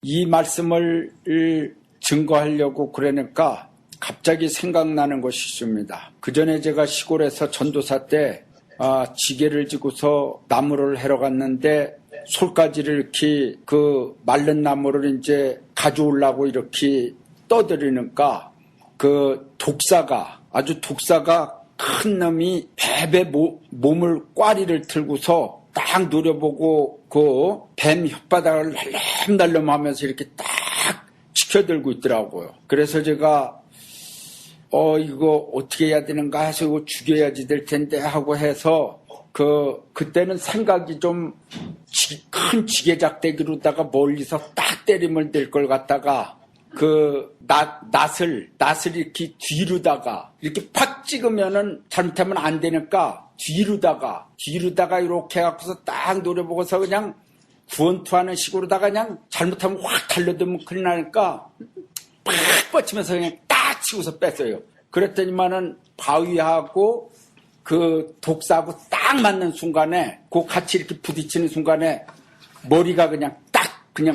이 말씀을 증거하려고 그러니까 갑자기 생각나는 것이 있습니다. 그 전에 제가 시골에서 전도사 때 지게를 지고서 나무를 해러 갔는데 솔가지를 이렇게 그 마른 나무를 이제 가져오려고 이렇게 떠들이니까 그 독사가 큰 놈이 베베 몸을 꽈리를 틀고서 딱 노려보고 그 뱀 혓바닥을 날름날름 하면서 이렇게 딱 치켜들고 있더라고요. 그래서 제가 이거 어떻게 해야 되는가 해서 이거 죽여야지 될 텐데 하고 해서 그때는 생각이 좀 큰 지게작대기로다가 멀리서 딱 때리면 될 걸 갖다가 낫을 이렇게 뒤로다가 이렇게 팍 찍으면은 잘못하면 안 되니까 뒤로다가 이렇게 해갖고서 딱 노려보고서 그냥 구원투하는 식으로다가 그냥 잘못하면 확 달려들면 큰일 나니까 팍 뻗치면서 그냥 딱 치고서 뺐어요. 그랬더니만은 바위하고 그 독사하고 딱 맞는 순간에 그 같이 이렇게 부딪히는 순간에 머리가 그냥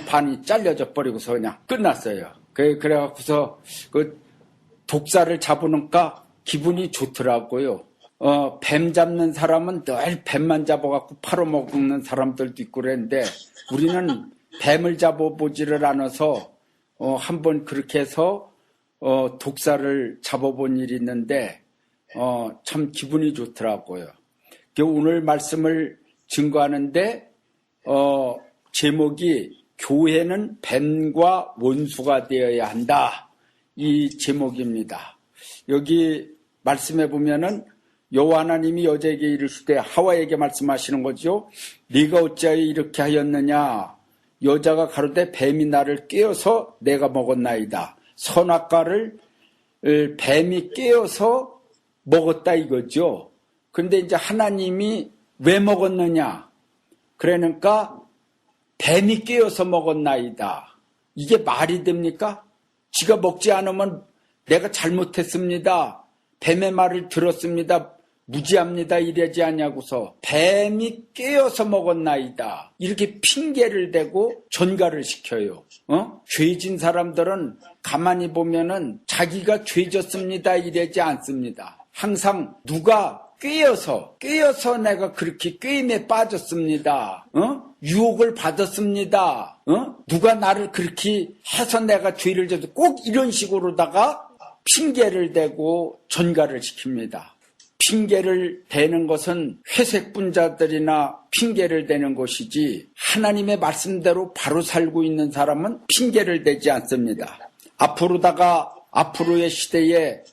반이 잘려져 버리고서 그냥 끝났어요. 그래갖고서 그 독사를 잡으니까 기분이 좋더라고요. 뱀 잡는 사람은 늘 뱀만 잡아갖고 팔아먹는 사람들도 있고 그랬는데 우리는 뱀을 잡아보지를 않아서 한번 그렇게 해서 독사를 잡아본 일이 있는데 참 기분이 좋더라고요. 오늘 말씀을 증거하는데 제목이 교회는 뱀과 원수가 되어야 한다. 이 제목입니다. 여기 말씀해 보면은 여호와 하나님이 여자에게 이르시되 하와에게 말씀하시는 거죠. 네가 어찌하여 이렇게 하였느냐. 여자가 가로되 뱀이 나를 깨어서 내가 먹었나이다. 선악과를 뱀이 깨어서 먹었다 이거죠. 근데 이제 하나님이 왜 먹었느냐. 그러니까 뱀이 깨어서 먹었나이다. 이게 말이 됩니까? 지가 먹지 않으면 내가 잘못했습니다. 뱀의 말을 들었습니다. 무지합니다. 이러지 않냐고서 뱀이 깨어서 먹었나이다. 이렇게 핑계를 대고 전가를 시켜요. 죄진 사람들은 가만히 보면은 자기가 죄졌습니다. 이러지 않습니다. 항상 누가 꿰어서 내가 그렇게 꿰임에 빠졌습니다. 유혹을 받았습니다. 누가 나를 그렇게 해서 내가 죄를 져서 꼭 이런 식으로다가 핑계를 대고 전가를 시킵니다. 핑계를 대는 것은 회색분자들이나 핑계를 대는 것이지 하나님의 말씀대로 바로 살고 있는 사람은 핑계를 대지 않습니다. 앞으로의 시대에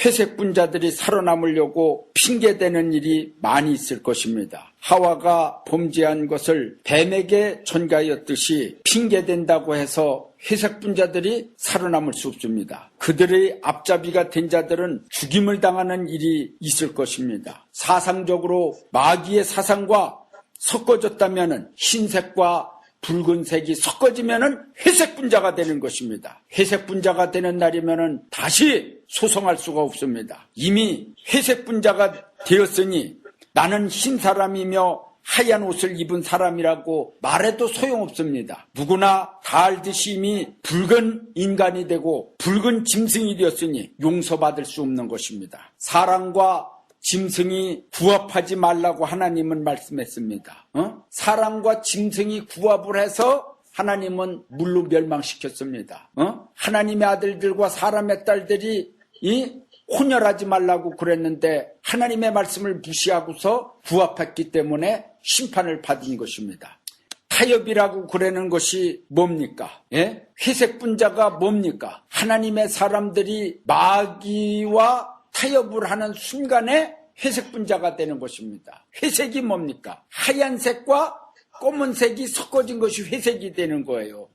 회색분자들이 살아남으려고 핑계대는 일이 많이 있을 것입니다. 하와가 범죄한 것을 뱀에게 전가하였듯이 핑계댄다고 해서 회색분자들이 살아남을 수 없습니다. 그들의 앞잡이가 된 자들은 죽임을 당하는 일이 있을 것입니다. 사상적으로 마귀의 사상과 섞어졌다면 흰색과 붉은색이 섞어지면은 회색분자가 되는 것입니다. 회색분자가 되는 날이면은 다시 소송할 수가 없습니다. 이미 회색분자가 되었으니 나는 흰 사람이며 하얀 옷을 입은 사람이라고 말해도 소용없습니다. 누구나 다 알듯이 이미 붉은 인간이 되고 붉은 짐승이 되었으니 용서받을 수 없는 것입니다. 사랑과 짐승이 구합하지 말라고 하나님은 말씀했습니다. 사람과 짐승이 구합을 해서 하나님은 물로 멸망시켰습니다. 하나님의 아들들과 사람의 딸들이 혼혈하지 말라고 그랬는데 하나님의 말씀을 무시하고서 구합했기 때문에 심판을 받은 것입니다. 타협이라고 그러는 것이 뭡니까? 회색 분자가 뭡니까? 하나님의 사람들이 마귀와 타협을 하는 순간에 회색 분자가 되는 것입니다. 회색이 뭡니까? 하얀색과 검은색이 섞어진 것이 회색이 되는 거예요.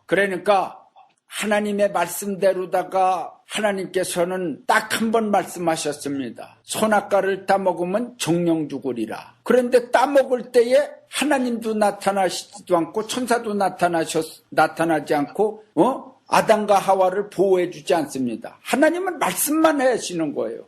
그러니까 하나님의 말씀대로다가 하나님께서는 딱 한 번 말씀하셨습니다. 선악과를 따먹으면 정령 죽으리라. 그런데 따먹을 때에 하나님도 나타나시지도 않고 천사도 나타나지 않고 아담과 하와를 보호해 주지 않습니다. 하나님은 말씀만 하시는 거예요.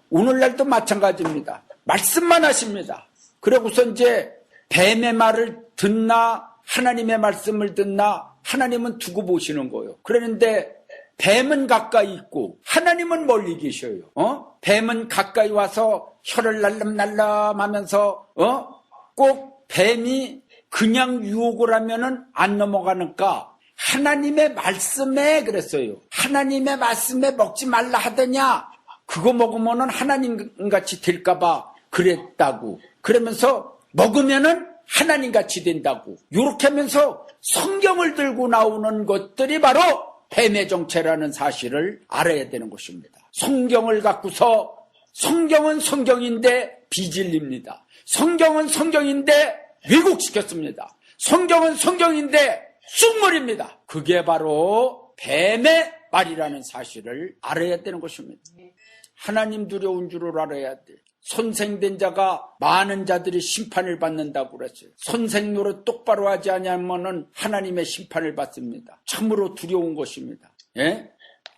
오늘날도 마찬가지입니다. 말씀만 하십니다. 그러고서 이제 뱀의 말을 듣나 하나님의 말씀을 듣나 하나님은 두고 보시는 거예요. 그러는데 뱀은 가까이 있고 하나님은 멀리 계셔요. 뱀은 가까이 와서 혀를 날름날름 하면서 꼭 뱀이 그냥 유혹을 하면은 안 넘어가니까 하나님의 말씀에 그랬어요. 하나님의 말씀에 먹지 말라 하더냐? 그거 먹으면은 하나님같이 될까봐 그랬다고. 그러면서 먹으면은 하나님같이 된다고. 이렇게 하면서 성경을 들고 나오는 것들이 바로 뱀의 정체라는 사실을 알아야 되는 것입니다. 성경을 갖고서 성경은 성경인데 비진리입니다. 성경은 성경인데 왜곡시켰습니다. 성경은 성경인데 쑥물입니다. 그게 바로 뱀의 말이라는 사실을 알아야 되는 것입니다. 하나님 두려운 줄을 알아야 돼. 선생된 자가 많은 자들이 심판을 받는다고 그랬어요. 선생 노릇 똑바로 하지 않으면 하나님의 심판을 받습니다. 참으로 두려운 것입니다. 예?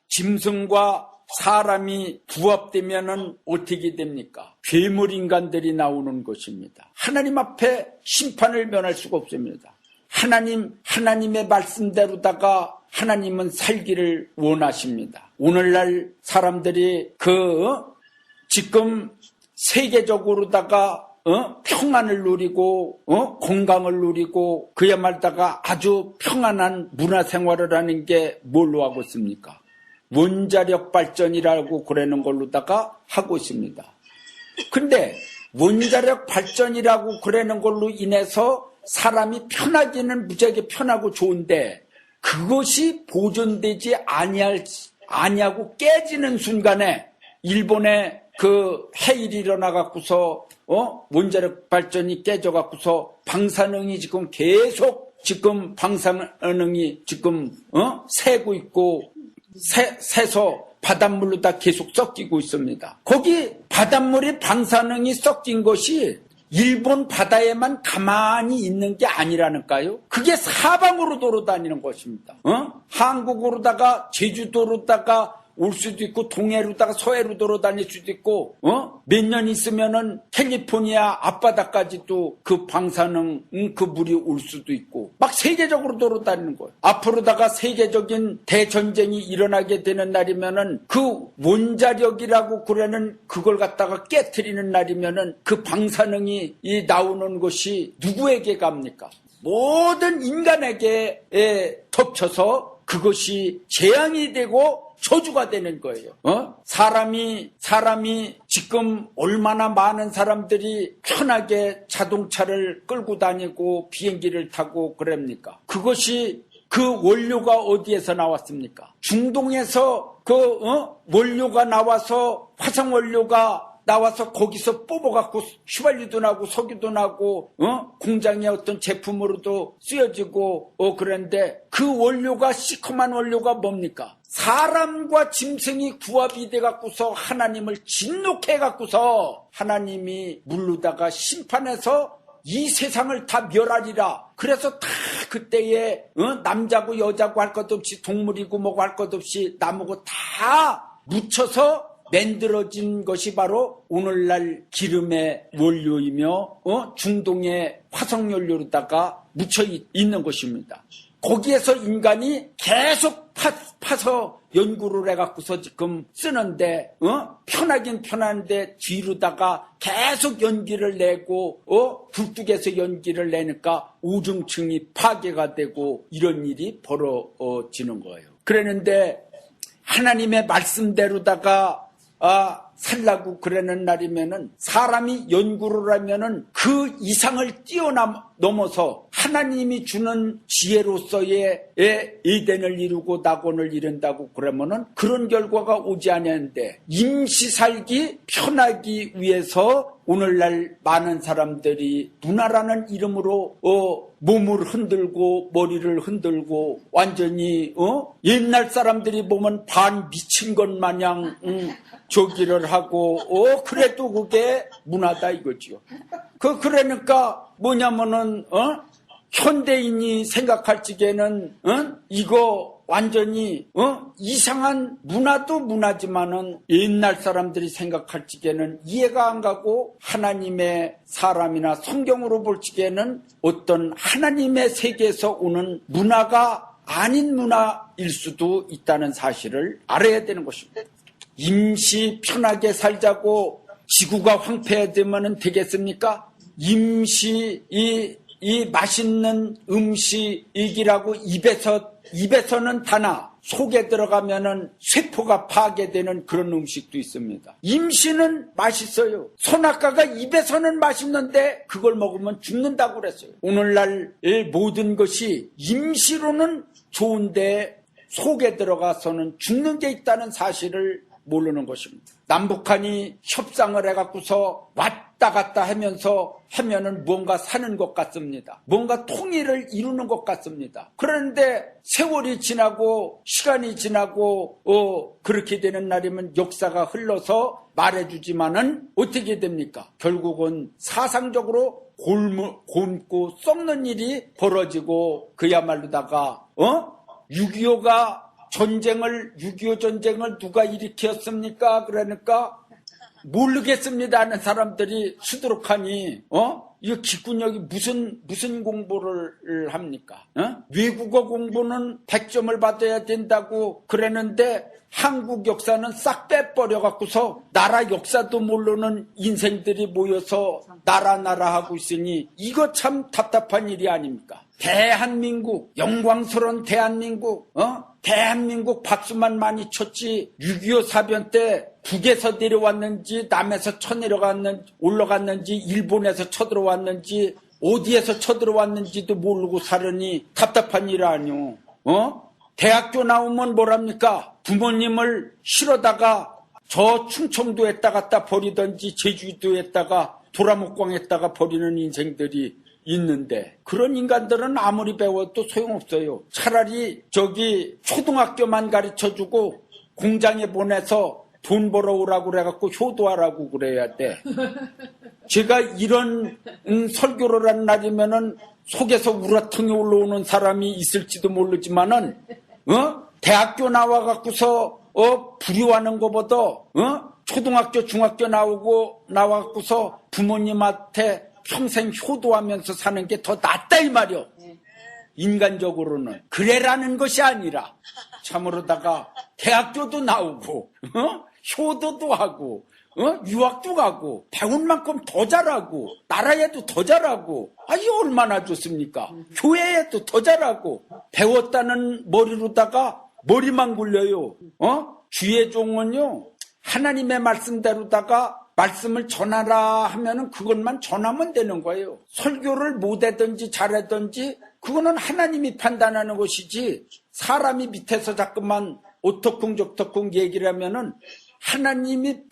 짐승과 사람이 부합되면은 어떻게 됩니까? 괴물 인간들이 나오는 것입니다. 하나님 앞에 심판을 면할 수가 없습니다. 하나님의 말씀대로다가 하나님은 살기를 원하십니다. 오늘날 사람들이 지금 세계적으로다가 평안을 누리고 건강을 누리고 그야말다가 아주 평안한 문화생활을 하는 게 뭘로 하고 있습니까? 원자력 발전이라고 그러는 걸로다가 하고 있습니다. 근데 원자력 발전이라고 그러는 걸로 인해서 사람이 편하기는 무지하게 편하고 좋은데 그것이 보존되지 아니하고 깨지는 순간에 일본의 그 해일이 일어나갖고서 원자력 발전이 깨져갖고서 방사능이 지금 계속 방사능이 새고 있고 새서 바닷물로 다 계속 섞이고 있습니다. 거기 바닷물이 방사능이 섞인 것이 일본 바다에만 가만히 있는 게 아니라니까요. 그게 사방으로 돌아다니는 것입니다. 한국으로다가 제주도로다가 올 수도 있고 동해로다가 서해로 돌아다닐 수도 있고 몇 년 있으면은 캘리포니아 앞바다까지도 그 방사능 그 물이 올 수도 있고 막 세계적으로 돌아다니는 거예요. 앞으로다가 세계적인 대전쟁이 일어나게 되는 날이면은 그 원자력이라고 그러는 그걸 갖다가 깨트리는 날이면은 그 방사능이 나오는 것이 누구에게 갑니까? 모든 인간에게 덮쳐서 그것이 재앙이 되고 저주가 되는 거예요. 사람이 지금 얼마나 많은 사람들이 편하게 자동차를 끌고 다니고 비행기를 타고 그럽니까? 그것이 그 원료가 어디에서 나왔습니까? 중동에서 원료가 나와서 화성 원료가 나와서 거기서 뽑아갖고 휘발유도 나고 석유도 나고 공장의 어떤 제품으로도 쓰여지고 그런데 그 원료가 시커먼 원료가 뭡니까? 사람과 짐승이 구합이 돼갖고서 하나님을 진노해갖고서 하나님이 물르다가 심판해서 이 세상을 다 멸하리라. 그래서 다 그때에 남자고 여자고 할 것 없이 동물이고 뭐고 할 것 없이 나무고 다 묻혀서 만들어진 것이 바로 오늘날 기름의 원료이며 중동의 화석연료로다가 묻혀 있는 것입니다. 거기에서 인간이 계속 파서 연구를 해갖고서 지금 쓰는데 편하긴 편한데 뒤로다가 계속 연기를 내고 굴뚝에서 연기를 내니까 오중층이 파괴가 되고 이런 일이 벌어지는 거예요. 그랬는데 하나님의 말씀대로다가 살라고 그러는 날이면은 사람이 연구를 하면은 그 이상을 뛰어넘어서 하나님이 주는 지혜로서의 에덴을 이루고 낙원을 이룬다고 그러면은 그런 결과가 오지 않았는데 임시 살기 편하기 위해서 오늘날 많은 사람들이 문화라는 이름으로 몸을 흔들고 머리를 흔들고 완전히 옛날 사람들이 보면 반 미친 것 마냥 저기를 하고 그래도 그게 문화다 이거지요. 그러니까 뭐냐면은 현대인이 생각할 적에는 이거 완전히 이상한 문화도 문화지만은 옛날 사람들이 생각할 적에는 이해가 안 가고 하나님의 사람이나 성경으로 볼 적에는 어떤 하나님의 세계에서 오는 문화가 아닌 문화일 수도 있다는 사실을 알아야 되는 것입니다. 임시 편하게 살자고 지구가 황폐해지면 되겠습니까? 임시 이 맛있는 음식이라고 입에서는 다나 속에 들어가면은 쇠포가 파괴되는 그런 음식도 있습니다. 임시는 맛있어요. 선악과가 입에서는 맛있는데 그걸 먹으면 죽는다고 그랬어요. 오늘날의 모든 것이 임시로는 좋은데 속에 들어가서는 죽는 게 있다는 사실을 모르는 것입니다. 남북한이 협상을 해갖고서 왔다 갔다 하면은 뭔가 사는 것 같습니다. 뭔가 통일을 이루는 것 같습니다. 그런데 세월이 지나고 시간이 지나고 그렇게 되는 날이면 역사가 흘러서 말해주지만은 어떻게 됩니까? 결국은 사상적으로 곪고 썩는 일이 벌어지고 그야말로다가 6.25가 6.25 전쟁을 누가 일으켰습니까? 그러니까 모르겠습니다 하는 사람들이 수두룩하니 이 기꾼력이 무슨 공부를 합니까? 외국어 공부는 100점을 받아야 된다고 그랬는데 한국 역사는 싹 빼버려 갖고서 나라 역사도 모르는 인생들이 모여서 나라 하고 있으니 이거 참 답답한 일이 아닙니까? 대한민국, 영광스러운 대한민국, 대한민국 박수만 많이 쳤지 6.25 사변 때 북에서 내려왔는지 남에서 올라갔는지 일본에서 쳐들어왔는지 어디에서 쳐들어왔는지도 모르고 살으니 답답한 일 아니오. 대학교 나오면 뭐랍니까? 부모님을 실어다가 저 충청도에다 갖다 버리든지 제주도에다가 도라목광에다가 버리는 인생들이 있는데 그런 인간들은 아무리 배워도 소용없어요. 차라리 초등학교만 가르쳐주고 공장에 보내서 돈 벌어오라고 그래갖고 효도하라고 그래야 돼. 제가 이런 설교를 한 날이면은 속에서 우라통이 올라오는 사람이 있을지도 모르지만은 대학교 나와갖고서 불효하는 것보다 초등학교 중학교 나와갖고서 부모님한테 평생 효도하면서 사는 게 더 낫다 이 말이요. 인간적으로는 그래라는 것이 아니라 참으로다가 대학교도 나오고 효도도 하고 유학도 가고 배운 만큼 더 잘하고 나라에도 더 잘하고 이게 얼마나 좋습니까? 교회에도 더 잘하고 배웠다는 머리로다가 머리만 굴려요. 주의 종은요 하나님의 말씀대로다가 말씀을 전하라 하면은 그것만 전하면 되는 거예요. 설교를 못하든지 잘하든지 그거는 하나님이 판단하는 것이지 사람이 밑에서 자꾸만 오토쿵저토쿵 얘기를 하면은 하나님이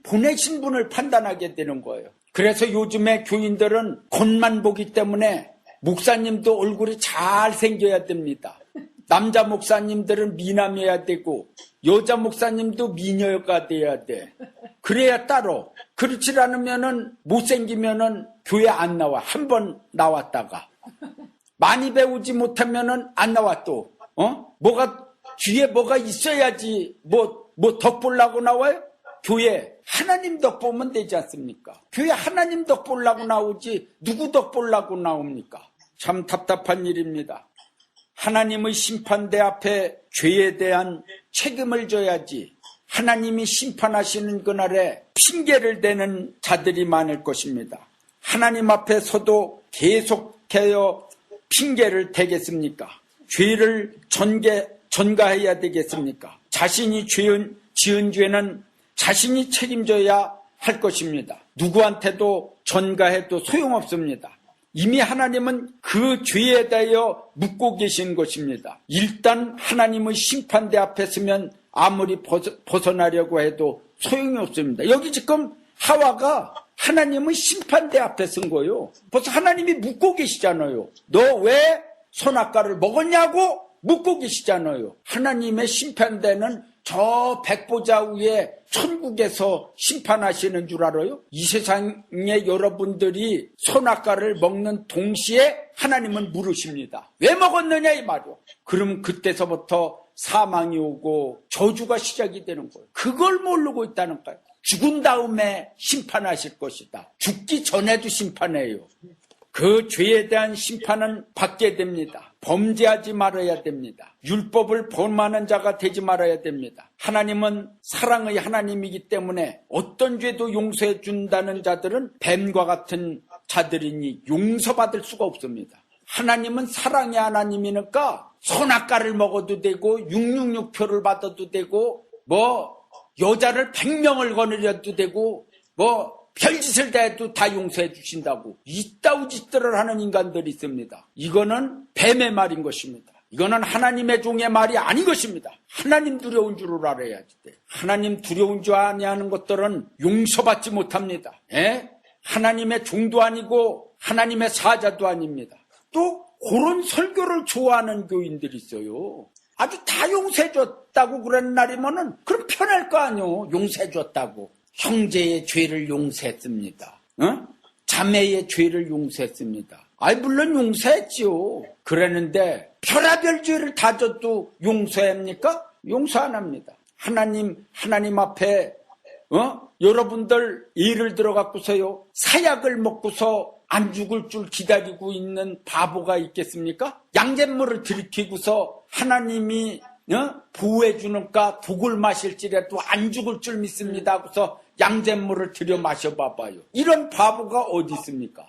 보내신 분을 판단하게 되는 거예요. 그래서 요즘에 교인들은 겉만 보기 때문에 목사님도 얼굴이 잘 생겨야 됩니다. 남자 목사님들은 미남이어야 되고 여자 목사님도 미녀가 돼야 돼. 그래야 따로. 그렇지 않으면은 못생기면은 교회 안 나와. 한 번 나왔다가 많이 배우지 못하면은 안 나와 또. 뒤에 뭐가 있어야지 뭐 덕 보려고 나와요? 교회 하나님 덕 보면 되지 않습니까? 교회 하나님 덕 보려고 나오지 누구 덕 보려고 나옵니까? 참 답답한 일입니다. 하나님의 심판대 앞에 죄에 대한 책임을 져야지 하나님이 심판하시는 그날에 핑계를 대는 자들이 많을 것입니다. 하나님 앞에 서도 계속해서 핑계를 대겠습니까? 죄를 전가해야 되겠습니까? 자신이 지은 죄는 자신이 책임져야 할 것입니다. 누구한테도 전가해도 소용없습니다. 이미 하나님은 그 죄에 대하여 묻고 계신 것입니다. 일단 하나님의 심판대 앞에 서면 아무리 벗어나려고 해도 소용이 없습니다. 여기 지금 하와가 하나님의 심판대 앞에 쓴 거예요. 벌써 하나님이 묻고 계시잖아요. 너 왜 선악과를 먹었냐고 묻고 계시잖아요. 하나님의 심판대는 저 백보자 위에 천국에서 심판하시는 줄 알아요? 이 세상에 여러분들이 선악과를 먹는 동시에 하나님은 물으십니다. 왜 먹었느냐 이 말이요. 그럼 그때서부터 사망이 오고 저주가 시작이 되는 거예요. 그걸 모르고 있다는 거예요. 죽은 다음에 심판하실 것이다. 죽기 전에도 심판해요. 그 죄에 대한 심판은 받게 됩니다. 범죄하지 말아야 됩니다. 율법을 범하는 자가 되지 말아야 됩니다. 하나님은 사랑의 하나님이기 때문에 어떤 죄도 용서해 준다는 자들은 뱀과 같은 자들이니 용서받을 수가 없습니다. 하나님은 사랑의 하나님이니까 선악과를 먹어도 되고 666표를 받아도 되고 여자를 100명을 거느려도 되고 별짓을 다 해도 다 용서해 주신다고 이따위 짓들을 하는 인간들이 있습니다. 이거는 뱀의 말인 것입니다. 이거는 하나님의 종의 말이 아닌 것입니다. 하나님 두려운 줄을 알아야지 돼. 하나님 두려운 줄 아냐는 것들은 용서받지 못합니다. 하나님의 종도 아니고 하나님의 사자도 아닙니다. 또 그런 설교를 좋아하는 교인들이 있어요. 아주 다 용서해줬다고 그러는 날이면은 그럼 편할 거 아니요. 용서해줬다고. 형제의 죄를 용서했습니다. 자매의 죄를 용서했습니다. 물론 용서했지요. 그랬는데 별하별 죄를 다 져도 용서합니까? 용서 안 합니다. 하나님 앞에 여러분들 예를 들어 갖고서요. 사약을 먹고서 안 죽을 줄 기다리고 있는 바보가 있겠습니까? 양잿물을 들이키고서 하나님이 보호해 주는가 독을 마실지라도 안 죽을 줄 믿습니다 하고서 양잿물을 들여 마셔봐봐요. 이런 바보가 어디 있습니까?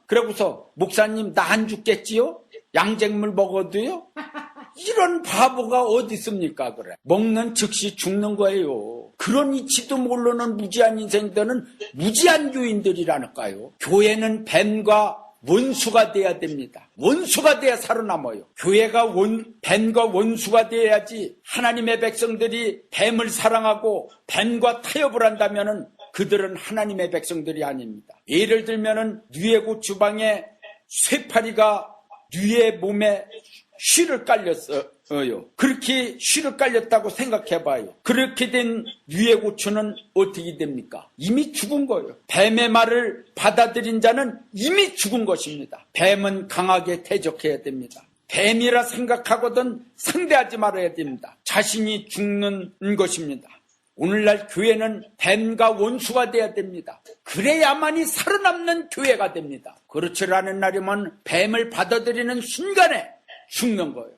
그러고서 목사님 나 안 죽겠지요? 양잿물 먹어도요? 이런 바보가 어디 있습니까? 그래. 먹는 즉시 죽는 거예요. 그런 이치도 모르는 무지한 인생들은 무지한 교인들이라니까요. 교회는 뱀과 원수가 돼야 됩니다. 원수가 돼야 살아남아요. 교회가 뱀과 원수가 돼야지. 하나님의 백성들이 뱀을 사랑하고 뱀과 타협을 한다면은 그들은 하나님의 백성들이 아닙니다. 예를 들면은 누에고 주방에 쇠파리가 누의 몸에 쉬를 깔렸어요. 그렇게 쉬를 깔렸다고 생각해봐요. 그렇게 된 누의 고추는 어떻게 됩니까? 이미 죽은 거예요. 뱀의 말을 받아들인 자는 이미 죽은 것입니다. 뱀은 강하게 대적해야 됩니다. 뱀이라 생각하거든 상대하지 말아야 됩니다. 자신이 죽는 것입니다. 오늘날 교회는 뱀과 원수가 돼야 됩니다. 그래야만이 살아남는 교회가 됩니다. 그렇지 않은 날이면 뱀을 받아들이는 순간에 죽는 거예요.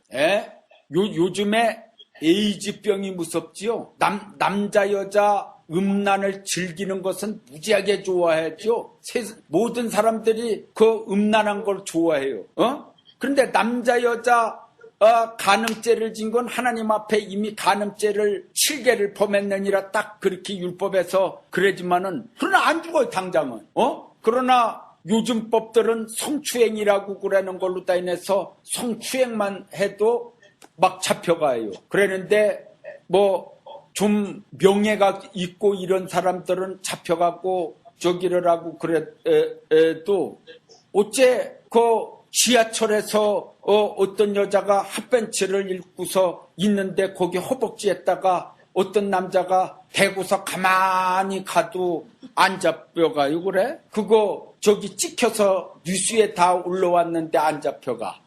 요즘에 에이즈병이 무섭지요. 남자 여자 음란을 즐기는 것은 무지하게 좋아하죠. 모든 사람들이 그 음란한 걸 좋아해요. 그런데 남자 여자 간음죄를 진 건 하나님 앞에 이미 간음죄를 7개를 범했느니라 딱 그렇게 율법에서 그러지만은 그러나 안 죽어요 당장은. 그러나 요즘 법들은 성추행이라고 그러는 걸로 다 인해서 성추행만 해도 막 잡혀가요. 그러는데 좀 명예가 있고 이런 사람들은 잡혀가고 저기를 하고 그래도 어째 지하철에서 어떤 여자가 핫벤츠를 입고서 있는데 거기 허벅지에다가 어떤 남자가 대고서 가만히 가도 안 잡혀가요. 그래? 그거 저기 찍혀서 뉴스에 다 올라왔는데 안 잡혀가.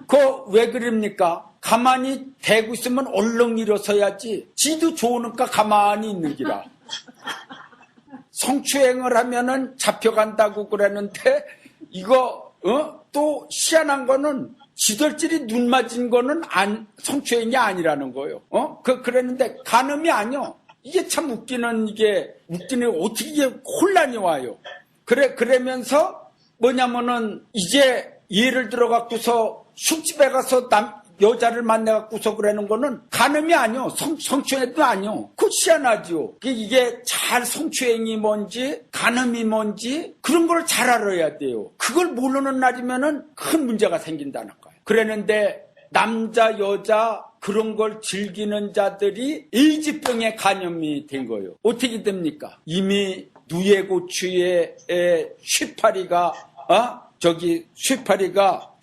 그거 왜 그럽니까? 가만히 대고 있으면 얼렁 일어서야지. 지도 좋으니까 가만히 있는 기라. 성추행을 하면은 잡혀간다고 그러는데 이거 또 희한한 거는 지덜질이 눈 맞은 거는 성추행이 아니라는 거예요. 그랬는데 간음이 아니요. 이게 참 웃기는 어떻게 이게 혼란이 와요. 그러면서 뭐냐면은 이제 예를 들어 갖고서 술집에 가서 여자를 만나 갖고서 그러는 거는 간음이 아니요. 성추행도 아니요. 그 희한하죠. 이게 잘 성추행이 뭔지 간음이 뭔지 그런 걸 잘 알아야 돼요. 그걸 모르는 날이면은 큰 문제가 생긴다는 거예요. 그랬는데 남자 여자 그런 걸 즐기는 자들이 에이즈병에 감염이 된 거예요. 어떻게 됩니까? 이미 누에고추의 쇠파리가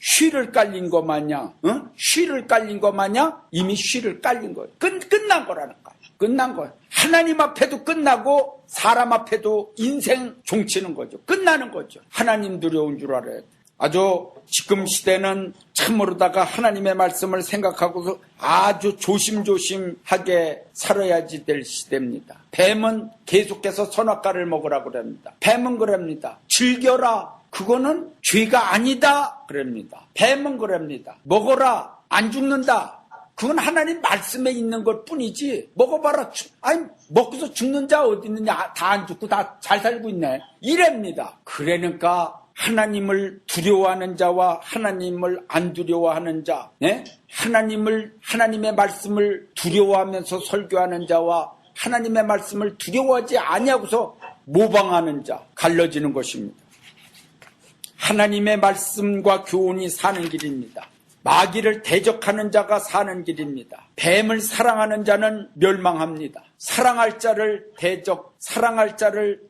쉬를 깔린 것 마냥, 쉬를 깔린 것 마냥 이미 쉬를 깔린 거예요. 끝난 거라는 거예요. 끝난 거예요. 하나님 앞에도 끝나고 사람 앞에도 인생 종치는 거죠. 끝나는 거죠. 하나님 두려운 줄 알아야 돼. 아주 지금 시대는 참으로다가 하나님의 말씀을 생각하고서 아주 조심조심하게 살아야지 될 시대입니다. 뱀은 계속해서 선악과를 먹으라고 그럽니다. 뱀은 그럽니다. 즐겨라. 그거는 죄가 아니다. 그럽니다. 뱀은 그럽니다. 먹어라. 안 죽는다. 그건 하나님 말씀에 있는 것 뿐이지 먹어봐라. 아니 먹고서 죽는 자 어디 있느냐. 다 안 죽고 다 잘 살고 있네. 이랍니다. 그러니까 하나님을 두려워하는 자와 하나님을 안 두려워하는 자, 네? 하나님의 말씀을 두려워하면서 설교하는 자와 하나님의 말씀을 두려워하지 아니하고서 모방하는 자, 갈라지는 것입니다. 하나님의 말씀과 교훈이 사는 길입니다. 마귀를 대적하는 자가 사는 길입니다. 뱀을 사랑하는 자는 멸망합니다. 사랑할 자를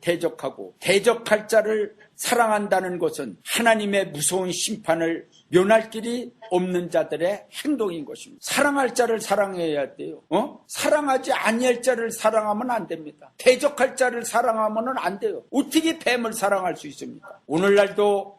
대적하고 대적할 자를 사랑한다는 것은 하나님의 무서운 심판을 면할 길이 없는 자들의 행동인 것입니다. 사랑할 자를 사랑해야 돼요. 사랑하지 아니할 자를 사랑하면 안 됩니다. 대적할 자를 사랑하면 안 돼요. 어떻게 뱀을 사랑할 수 있습니까? 오늘날도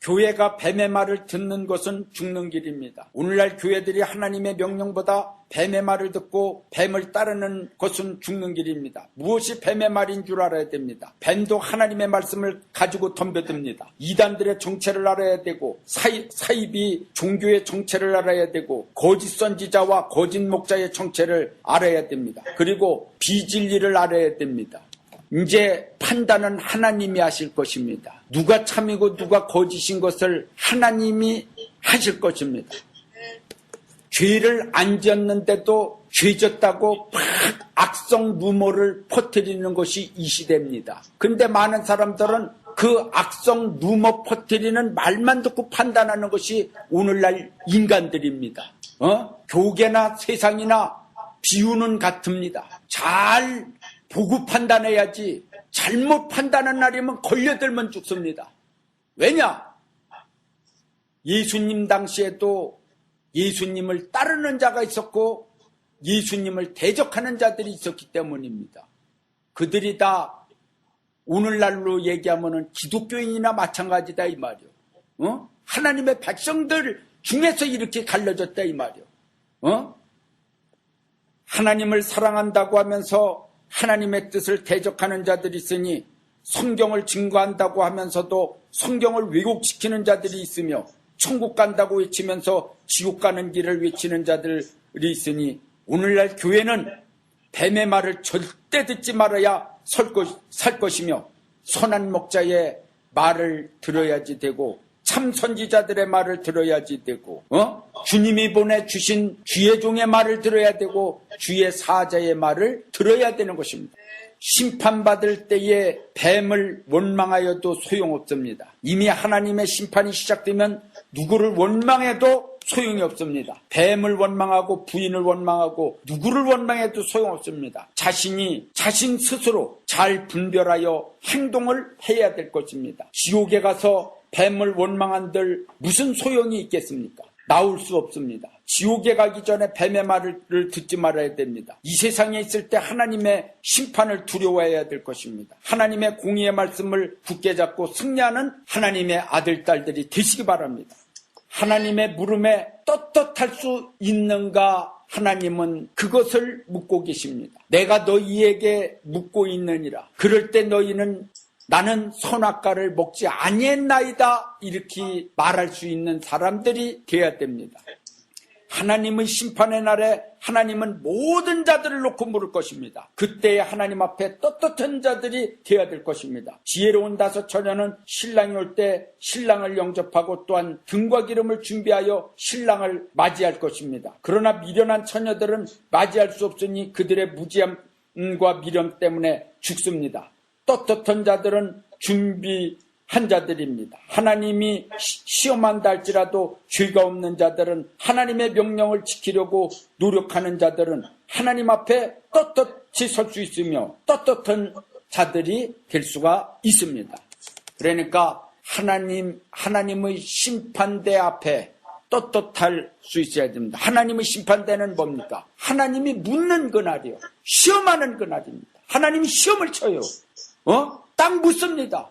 교회가 뱀의 말을 듣는 것은 죽는 길입니다. 오늘날 교회들이 하나님의 명령보다 뱀의 말을 듣고 뱀을 따르는 것은 죽는 길입니다. 무엇이 뱀의 말인 줄 알아야 됩니다. 뱀도 하나님의 말씀을 가지고 덤벼듭니다. 이단들의 정체를 알아야 되고 사입이 종교의 정체를 알아야 되고 거짓 선지자와 거짓 목자의 정체를 알아야 됩니다. 그리고 비진리를 알아야 됩니다. 이제 판단은 하나님이 하실 것입니다. 누가 참이고 누가 거짓인 것을 하나님이 하실 것입니다. 죄를 안 지었는데도 죄졌다고 막 악성 루머를 퍼뜨리는 것이 이 시대입니다. 근데 많은 사람들은 그 악성 루머 퍼뜨리는 말만 듣고 판단하는 것이 오늘날 인간들입니다. 교계나 세상이나 비유는 같습니다. 잘 보고 판단해야지 잘못 판단한 날이면 걸려들면 죽습니다. 왜냐? 예수님 당시에도 예수님을 따르는 자가 있었고 예수님을 대적하는 자들이 있었기 때문입니다. 그들이 다 오늘날로 얘기하면 기독교인이나 마찬가지다 이 말이요. 하나님의 백성들 중에서 이렇게 갈라졌다 이 말이요. 하나님을 사랑한다고 하면서 하나님의 뜻을 대적하는 자들이 있으니 성경을 증거한다고 하면서도 성경을 왜곡시키는 자들이 있으며 천국 간다고 외치면서 지옥 가는 길을 외치는 자들이 있으니 오늘날 교회는 뱀의 말을 절대 듣지 말아야 살 것이며 선한 목자의 말을 들어야지 되고 참 선지자들의 말을 들어야지 되고 주님이 보내주신 주의 종의 말을 들어야 되고 주의 사자의 말을 들어야 되는 것입니다. 심판받을 때에 뱀을 원망하여도 소용없습니다. 이미 하나님의 심판이 시작되면 누구를 원망해도 소용이 없습니다. 뱀을 원망하고 부인을 원망하고 누구를 원망해도 소용없습니다. 자신 스스로 잘 분별하여 행동을 해야 될 것입니다. 지옥에 가서 뱀을 원망한들 무슨 소용이 있겠습니까? 나올 수 없습니다. 지옥에 가기 전에 뱀의 말을 듣지 말아야 됩니다. 이 세상에 있을 때 하나님의 심판을 두려워해야 될 것입니다. 하나님의 공의의 말씀을 굳게 잡고 승리하는 하나님의 아들, 딸들이 되시기 바랍니다. 하나님의 물음에 떳떳할 수 있는가? 하나님은 그것을 묻고 계십니다. 내가 너희에게 묻고 있느니라. 그럴 때 너희는 나는 선악과를 먹지 아니했나이다 이렇게 말할 수 있는 사람들이 되어야 됩니다. 하나님의 심판의 날에 하나님은 모든 자들을 놓고 물을 것입니다. 그때에 하나님 앞에 떳떳한 자들이 되어야 될 것입니다. 지혜로운 다섯 처녀는 신랑이 올 때 신랑을 영접하고 또한 등과 기름을 준비하여 신랑을 맞이할 것입니다. 그러나 미련한 처녀들은 맞이할 수 없으니 그들의 무지함과 미련 때문에 죽습니다. 떳떳한 자들은 준비한 자들입니다. 하나님이 시험한다 할지라도 죄가 없는 자들은 하나님의 명령을 지키려고 노력하는 자들은 하나님 앞에 떳떳이 설 수 있으며 떳떳한 자들이 될 수가 있습니다. 그러니까 하나님의 심판대 앞에 떳떳할 수 있어야 됩니다. 하나님의 심판대는 뭡니까? 하나님이 묻는 그날이요. 시험하는 그날입니다. 하나님이 시험을 쳐요. 딱 묻습니다.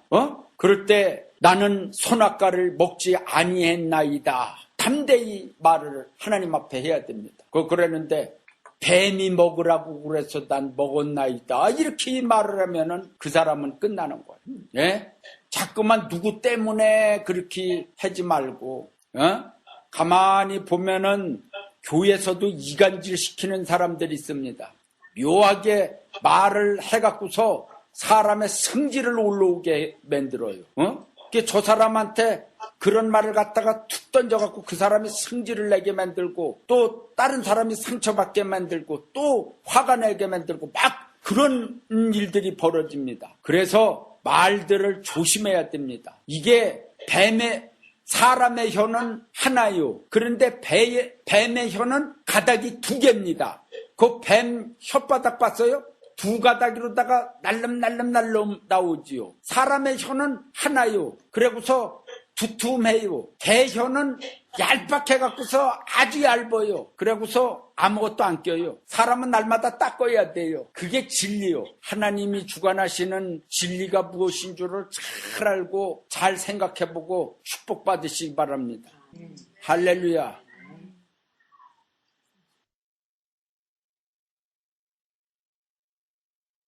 그럴 때 나는 선악과를 먹지 아니했나이다. 담대히 말을 하나님 앞에 해야 됩니다. 그러는데 뱀이 먹으라고 그래서 난 먹었나이다. 이렇게 말을 하면은 그 사람은 끝나는 거예요. 예? 자꾸만 누구 때문에 그렇게 하지 말고, 가만히 보면은 교회에서도 이간질 시키는 사람들이 있습니다. 묘하게 말을 해갖고서 사람의 성질을 올라오게 만들어요. 저 사람한테 그런 말을 갖다가 툭 던져갖고 그 사람이 성질을 내게 만들고 또 다른 사람이 상처받게 만들고 또 화가 내게 만들고 막 그런 일들이 벌어집니다. 그래서 말들을 조심해야 됩니다. 이게 사람의 혀는 하나요. 그런데 뱀의 혀는 가닥이 2개입니다. 그 뱀 혓바닥 봤어요? 2가닥으로다가 날름 나오지요. 사람의 혀는 하나요. 그래고서 두툼해요. 개 혀는 얄팍해갖고서 아주 얇아요. 그래고서 아무것도 안 껴요. 사람은 날마다 닦아야 돼요. 그게 진리요. 하나님이 주관하시는 진리가 무엇인 줄을 잘 알고 잘 생각해보고 축복받으시기 바랍니다. 할렐루야.